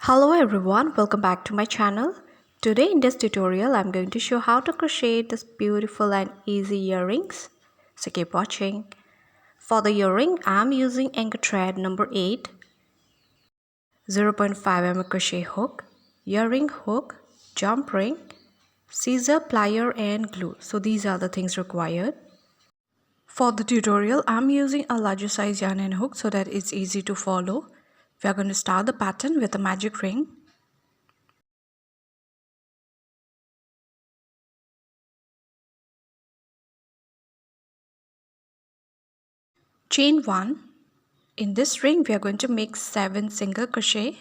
Hello everyone, welcome back to my channel. Today in this tutorial I'm going to show how to crochet this beautiful and easy earrings. So keep watching. For the earring I'm using anchor thread number 8, 0.5 mm crochet hook, earring hook, jump ring, scissor, plier and glue. So these are the things required. For the tutorial I'm using a larger size yarn and hook so that it's easy to follow. We are going to start the pattern with a magic ring. Chain 1. In this ring we are going to make 7 single crochet.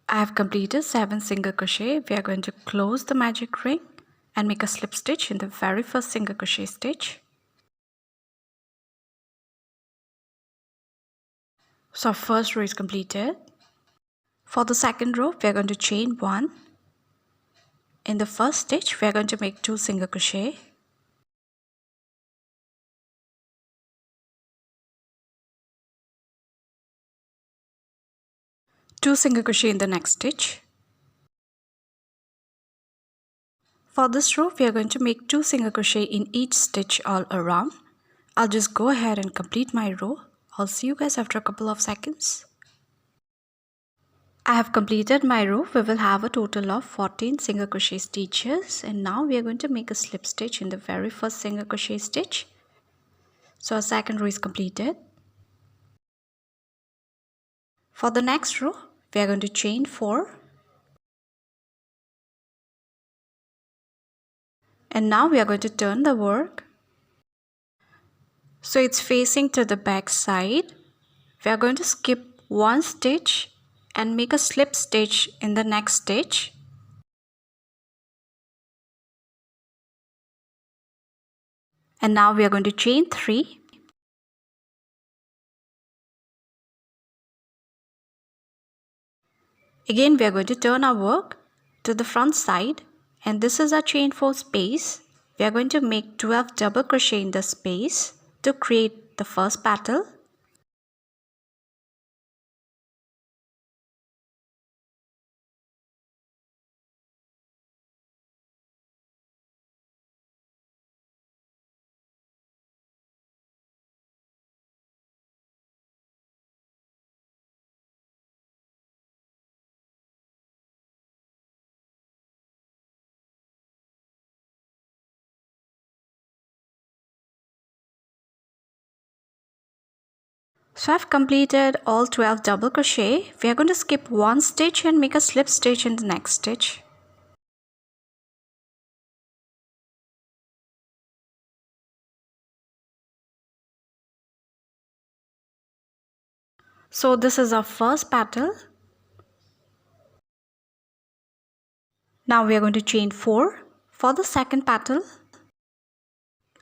I have completed 7 single crochet. We are going to close the magic ring and make a slip stitch in the very first single crochet stitch. So our first row is completed. For the second row we are going to chain 1. In the first stitch we are going to make 2 single crochet. Two single crochet in the next stitch. For this row we are going to make 2 single crochet in each stitch all around. I'll just go ahead and complete my row. I'll see you guys after a couple of seconds. I have completed my row. We will have a total of 14 single crochet stitches, and now we are going to make a slip stitch in the very first single crochet stitch. So our second row is completed. For the next row we are going to chain 4, and now we are going to turn the work so it's facing to the back side. We are going to skip one stitch and make a slip stitch in the next stitch. And now we are going to chain 3. Again we are going to turn our work to the front side, and this is our chain 4 space. We are going to make 12 double crochet in the space to create the first petal. So I've completed all 12 double crochet. We are going to skip one stitch and make a slip stitch in the next stitch. So this is our first petal. Now we are going to chain 4 for the second petal.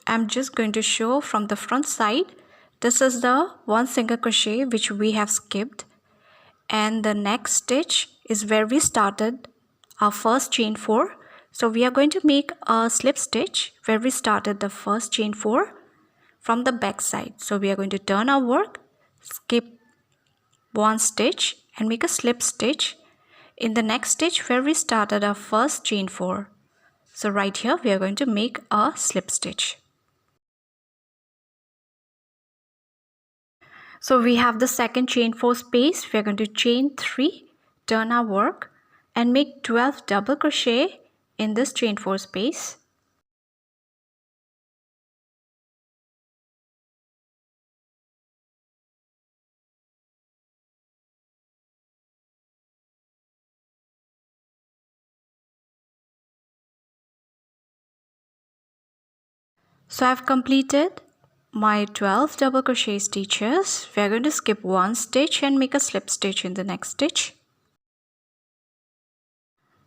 I'm just going to show from the front side. This is the one single crochet which we have skipped, and the next stitch is where we started our first chain 4. So we are going to make a slip stitch where we started the first chain 4 from the back side. So we are going to turn our work, skip one stitch and make a slip stitch in the next stitch where we started our first chain 4. So right here we are going to make a slip stitch. So we have the second chain 4 space. We are going to chain 3, turn our work and make 12 double crochet in this chain 4 space. So I've completed my 12 double crochet stitches, we are going to skip one stitch and make a slip stitch in the next stitch.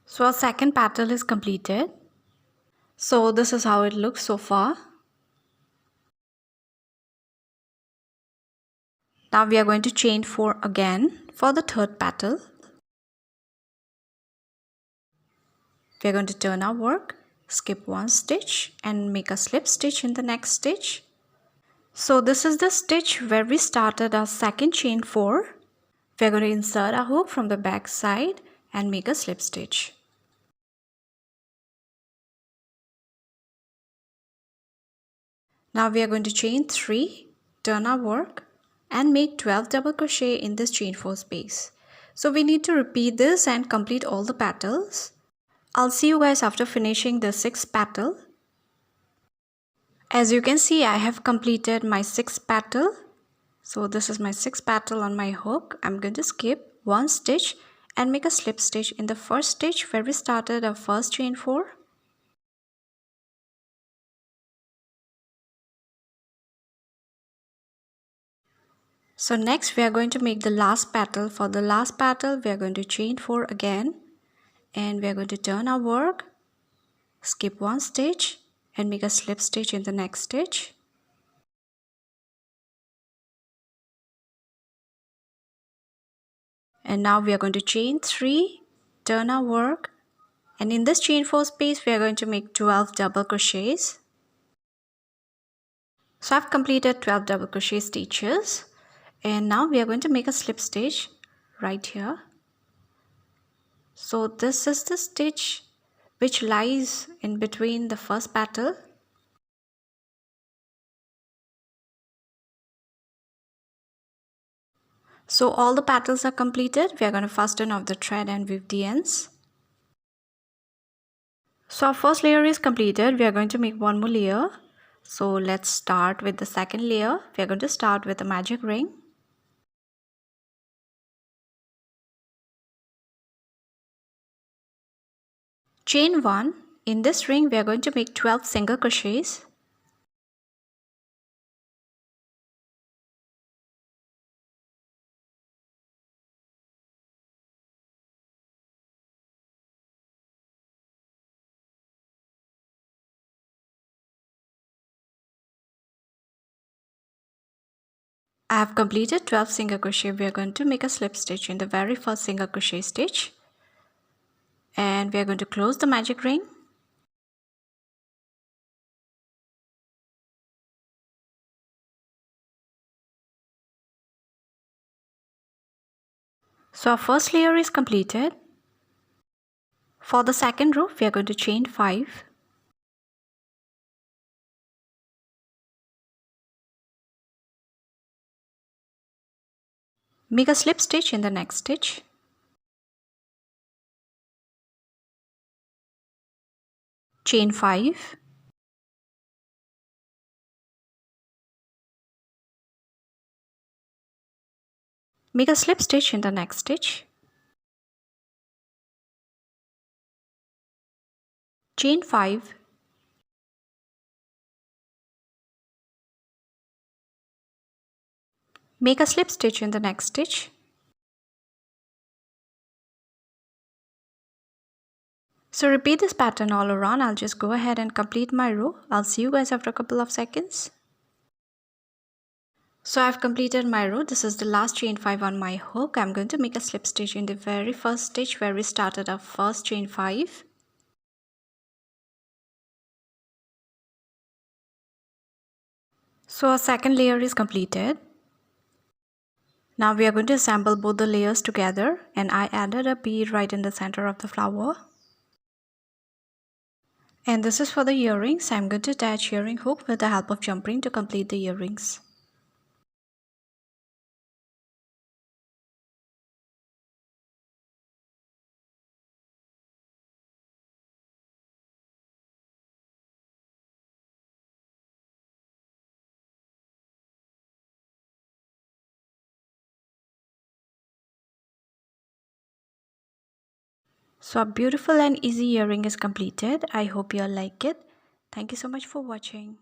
So our second petal is completed. So this is how it looks so far. Now we are going to chain 4 again for the third petal. We are going to turn our work, skip one stitch and make a slip stitch in the next stitch. So this is the stitch where we started our second chain 4. We are going to insert a hook from the back side and make a slip stitch. Now we are going to chain 3, turn our work and make 12 double crochet in this chain 4 space. So we need to repeat this and complete all the petals. I'll see you guys after finishing the 6th petal. As you can see, I have completed my 6th petal. So this is my 6th petal on my hook. I'm going to skip one stitch and make a slip stitch in the first stitch where we started our first chain 4. So next we are going to make the last petal. For the last petal we are going to chain 4 again and we are going to turn our work, skip one stitch and make a slip stitch in the next stitch. And now we are going to chain 3, turn our work, and in this chain 4 space we are going to make 12 double crochets. So I've completed 12 double crochet stitches and now we are going to make a slip stitch right here. So this is the stitch which lies in between the first petal. So all the petals are completed. We are going to fasten off the thread and weave the ends. So our first layer is completed. We are going to make one more layer. So let's start with the second layer. We are going to start with a magic ring. Chain 1. In this ring we are going to make 12 single crochets. I have completed 12 single crochet. We are going to make a slip stitch in the very first single crochet stitch and we are going to close the magic ring. So our first layer is completed. For the second row we are going to chain 5. Make a slip stitch in the next stitch. Chain 5. Make a slip stitch in the next stitch. Chain 5. Make a slip stitch in the next stitch. So repeat this pattern all around. I'll just go ahead and complete my row. I'll see you guys after a couple of seconds. So I've completed my row. This is the last chain 5 on my hook. I'm going to make a slip stitch in the very first stitch where we started our first chain 5. So our second layer is completed. Now we are going to assemble both the layers together and I added a bead right in the center of the flower. And this is for the earrings. I'm going to attach earring hook with the help of jump ring to complete the earrings. So a beautiful and easy earring is completed. I hope you all like it. Thank you so much for watching.